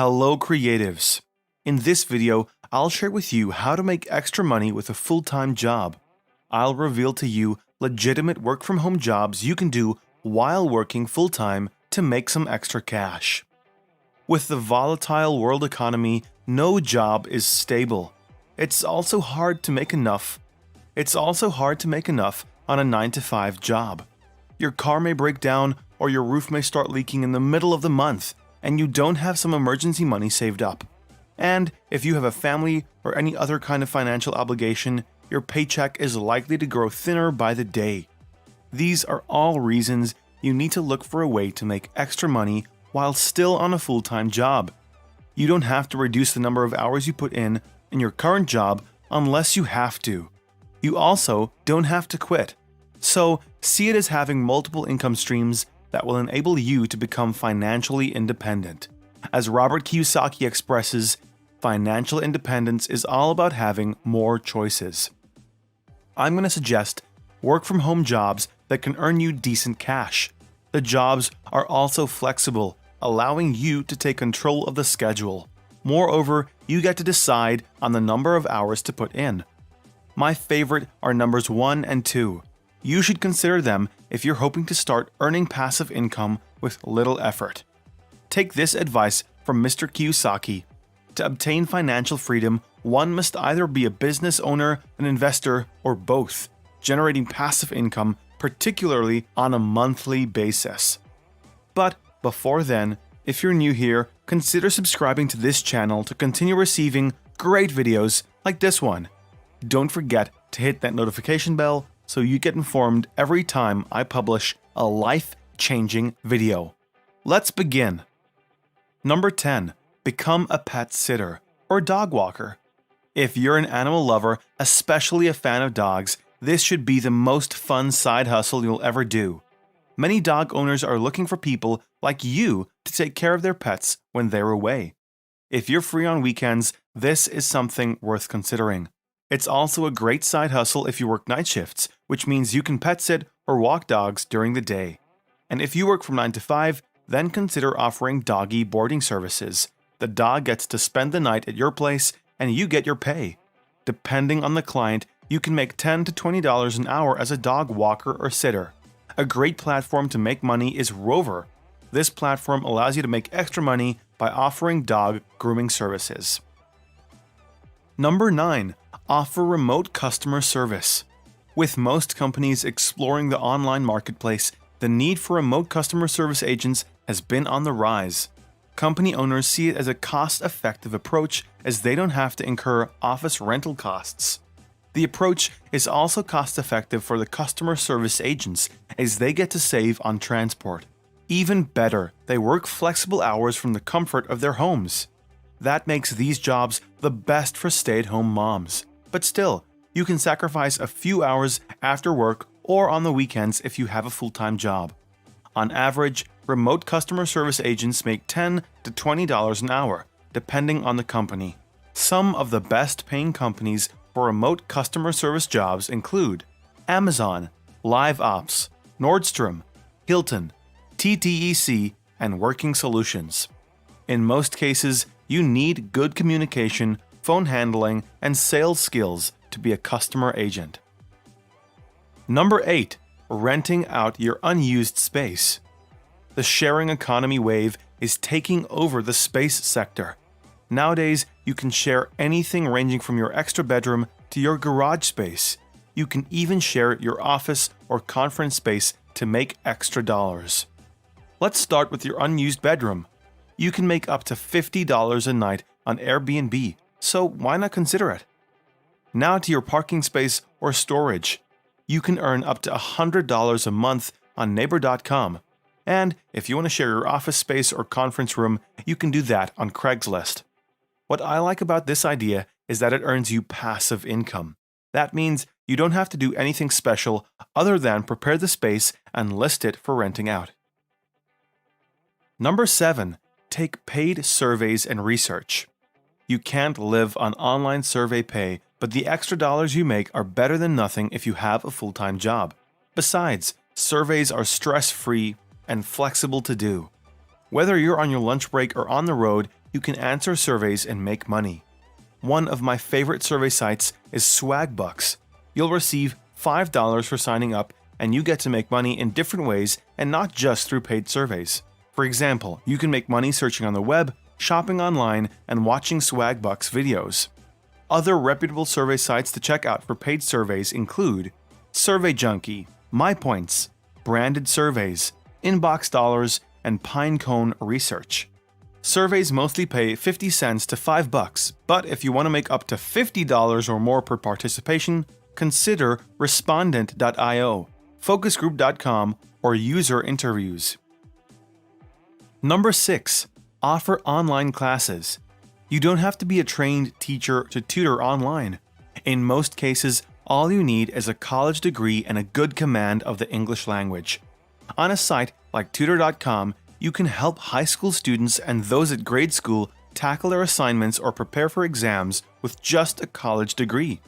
Hello creatives! In this video, I'll share with you how to make extra money with a full-time job. I'll reveal to you legitimate work-from-home jobs you can do while working full-time to make some extra cash. With the volatile world economy, no job is stable. It's also hard to make enough on a 9-to-5 job. Your car may break down or your roof may start leaking in the middle of the month, and you don't have some emergency money saved up. And if you have a family or any other kind of financial obligation, your paycheck is likely to grow thinner by the day. These are all reasons you need to look for a way to make extra money while still on a full-time job. You don't have to reduce the number of hours you put in your current job unless you have to. You also don't have to quit. So, see it as having multiple income streams that will enable you to become financially independent. As Robert Kiyosaki expresses, financial independence is all about having more choices. I'm going to suggest work-from-home jobs that can earn you decent cash. The jobs are also flexible, allowing you to take control of the schedule. Moreover, you get to decide on the number of hours to put in. My favorite are numbers 1 and 2. You should consider them if you're hoping to start earning passive income with little effort. Take this advice from Mr. Kiyosaki. To obtain financial freedom, one must either be a business owner, an investor, or both, generating passive income, particularly on a monthly basis. But before then, if you're new here, consider subscribing to this channel to continue receiving great videos like this one. Don't forget to hit that notification bell so you get informed every time I publish a life-changing video. Let's begin. Number 10. Become a pet sitter or dog walker. If you're an animal lover, especially a fan of dogs, this should be the most fun side hustle you'll ever do. Many dog owners are looking for people like you to take care of their pets when they're away. If you're free on weekends, this is something worth considering. It's also a great side hustle if you work night shifts, which means you can pet sit or walk dogs during the day. And if you work from 9 to 5, then consider offering doggy boarding services. The dog gets to spend the night at your place and you get your pay. Depending on the client, you can make $10 to $20 an hour as a dog walker or sitter. A great platform to make money is Rover. This platform allows you to make extra money by offering dog grooming services. Number 9. Offer remote customer service. With most companies exploring the online marketplace, the need for remote customer service agents has been on the rise. Company owners see it as a cost-effective approach as they don't have to incur office rental costs. The approach is also cost-effective for the customer service agents as they get to save on transport. Even better, they work flexible hours from the comfort of their homes. That makes these jobs the best for stay-at-home moms. But still, you can sacrifice a few hours after work or on the weekends if you have a full-time job. On average, remote customer service agents make $10 to $20 an hour, depending on the company. Some of the best-paying companies for remote customer service jobs include Amazon, LiveOps, Nordstrom, Hilton, TTEC, and Working Solutions. In most cases, you need good communication, phone handling, and sales skills to be a customer agent. Number 8. Renting out your unused space. The sharing economy wave is taking over the space sector. Nowadays, you can share anything ranging from your extra bedroom to your garage space. You can even share your office or conference space to make extra dollars. Let's start with your unused bedroom. You can make up to $50 a night on Airbnb, so why not consider it? Now to your parking space or storage. You can earn up to $100 a month on Neighbor.com. And if you want to share your office space or conference room, you can do that on Craigslist. What I like about this idea is that it earns you passive income. That means you don't have to do anything special other than prepare the space and list it for renting out. Number 7. Take paid surveys and research. You can't live on online survey pay, but the extra dollars you make are better than nothing if you have a full-time job. Besides, surveys are stress-free and flexible to do. Whether you're on your lunch break or on the road, you can answer surveys and make money. One of my favorite survey sites is Swagbucks. You'll receive $5 for signing up, and you get to make money in different ways and not just through paid surveys. For example, you can make money searching on the web, shopping online, and watching Swagbucks videos. Other reputable survey sites to check out for paid surveys include Survey Junkie, MyPoints, Branded Surveys, Inbox Dollars, and Pinecone Research. Surveys mostly pay 50 cents to $5, but if you want to make up to $50 or more per participation, consider Respondent.io, Focusgroup.com, or User Interviews. Number 6. Offer online classes. You don't have to be a trained teacher to tutor online. In most cases, all you need is a college degree and a good command of the English language. On a site like tutor.com, you can help high school students and those at grade school tackle their assignments or prepare for exams with just a college degree.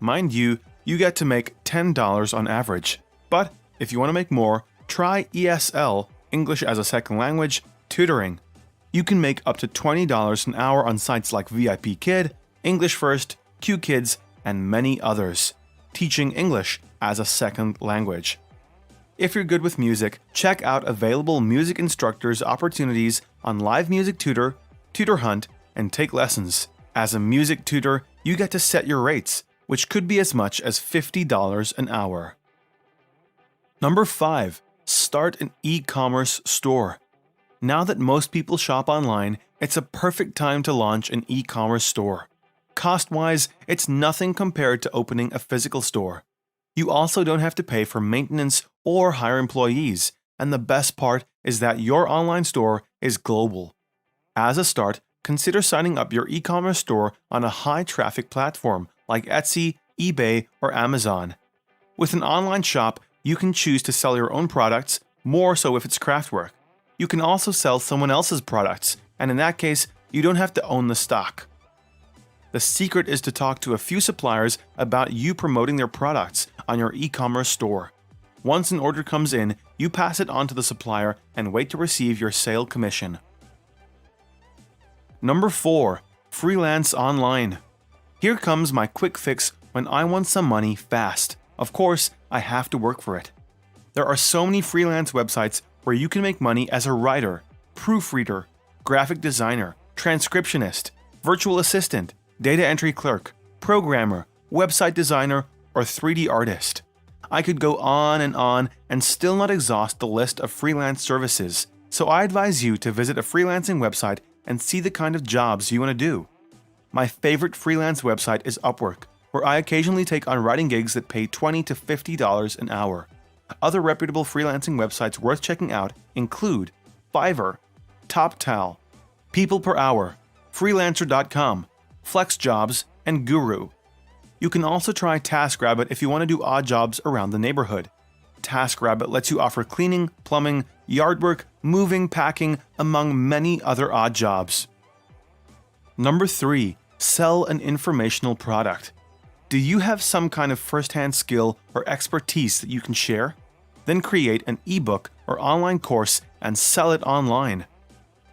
Mind you, you get to make $10 on average. But if you want to make more, try ESL, English as a Second Language, tutoring. You can make up to $20 an hour on sites like VIP Kid, English First, QKids, and many others, teaching English as a second language. If you're good with music, check out available music instructors' opportunities on Live Music Tutor, Tutor Hunt, and take lessons. As a music tutor, you get to set your rates, which could be as much as $50 an hour. Number 5. Start an e-commerce store. Now that most people shop online, it's a perfect time to launch an e-commerce store. Cost-wise, it's nothing compared to opening a physical store. You also don't have to pay for maintenance or hire employees, and the best part is that your online store is global. As a start, consider signing up your e-commerce store on a high-traffic platform like Etsy, eBay, or Amazon. With an online shop, you can choose to sell your own products, more so if it's craft work. You can also sell someone else's products, and in that case, you don't have to own the stock. The secret is to talk to a few suppliers about you promoting their products on your e-commerce store. Once an order comes in, you pass it on to the supplier and wait to receive your sale commission. Number 4. Freelance Online. Here comes my quick fix when I want some money fast. Of course, I have to work for it. There are so many freelance websites where you can make money as a writer, proofreader, graphic designer, transcriptionist, virtual assistant, data entry clerk, programmer, website designer, or 3D artist. I could go on and still not exhaust the list of freelance services, so I advise you to visit a freelancing website and see the kind of jobs you want to do. My favorite freelance website is Upwork, where I occasionally take on writing gigs that pay $20 to $50 an hour. Other reputable freelancing websites worth checking out include Fiverr, TopTal, People Per Hour, Freelancer.com, FlexJobs, and Guru. You can also try TaskRabbit if you want to do odd jobs around the neighborhood. TaskRabbit lets you offer cleaning, plumbing, yard work, moving, packing, among many other odd jobs. Number 3. Sell an informational product. Do you have some kind of first-hand skill or expertise that you can share? Then create an ebook or online course and sell it online.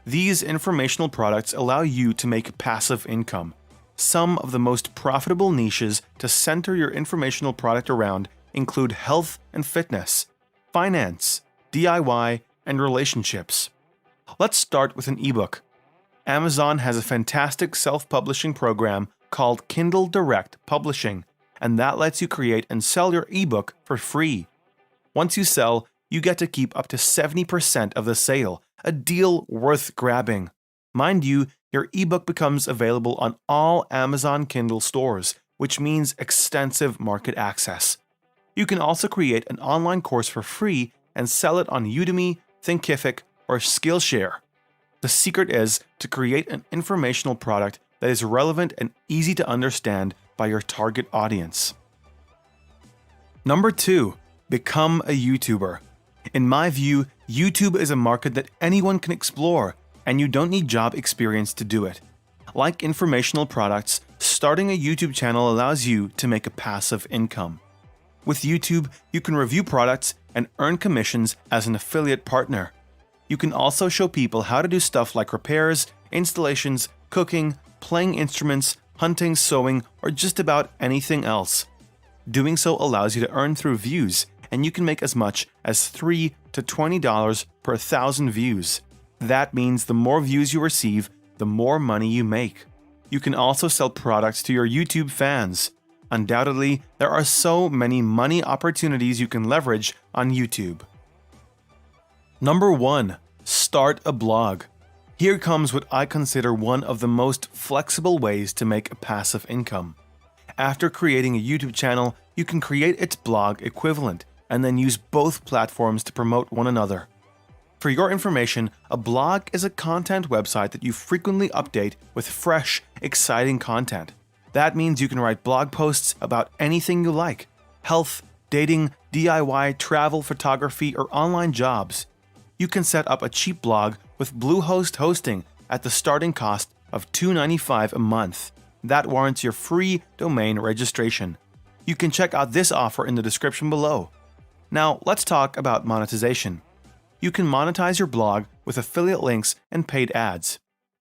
These informational products allow you to make passive income. Some of the most profitable niches to center your informational product around include health and fitness, finance, DIY, and relationships. Let's start with an ebook. Amazon has a fantastic self-publishing program called Kindle Direct Publishing, and that lets you create and sell your ebook for free. Once you sell, you get to keep up to 70% of the sale, a deal worth grabbing. Mind you, your ebook becomes available on all Amazon Kindle stores, which means extensive market access. You can also create an online course for free and sell it on Udemy, Thinkific, or Skillshare. The secret is to create an informational product that is relevant and easy to understand by your target audience. Number 2. Become a YouTuber. In my view, YouTube is a market that anyone can explore, and you don't need job experience to do it. Like informational products, starting a YouTube channel allows you to make a passive income. With YouTube, you can review products and earn commissions as an affiliate partner. You can also show people how to do stuff like repairs, installations, cooking, playing instruments, hunting, sewing, or just about anything else. Doing so allows you to earn through views, and you can make as much as $3 to $20 per 1,000 views. That means the more views you receive, the more money you make. You can also sell products to your YouTube fans. Undoubtedly, there are so many money opportunities you can leverage on YouTube. Number 1. Start a blog. Here comes what I consider one of the most flexible ways to make a passive income. After creating a YouTube channel, you can create its blog equivalent and then use both platforms to promote one another. For your information, a blog is a content website that you frequently update with fresh, exciting content. That means you can write blog posts about anything you like: health, dating, DIY, travel, photography, or online jobs. You can set up a cheap blog with Bluehost hosting at the starting cost of $2.95 a month. That warrants your free domain registration. You can check out this offer in the description below. Now, let's talk about monetization. You can monetize your blog with affiliate links and paid ads.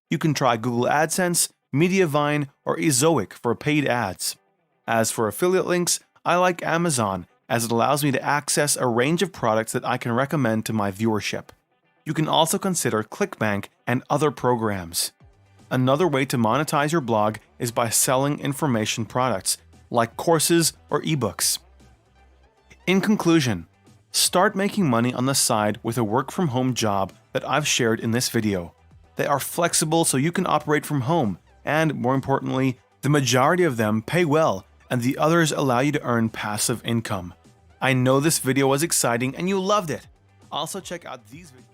You can try Google AdSense, Mediavine, or Ezoic for paid ads. As for affiliate links, I like Amazon as it allows me to access a range of products that I can recommend to my viewership. You can also consider ClickBank and other programs. Another way to monetize your blog is by selling information products, like courses or ebooks. In conclusion, start making money on the side with a work-from-home job that I've shared in this video. They are flexible so you can operate from home, and more importantly, the majority of them pay well and the others allow you to earn passive income. I know this video was exciting and you loved it. Also check out these videos.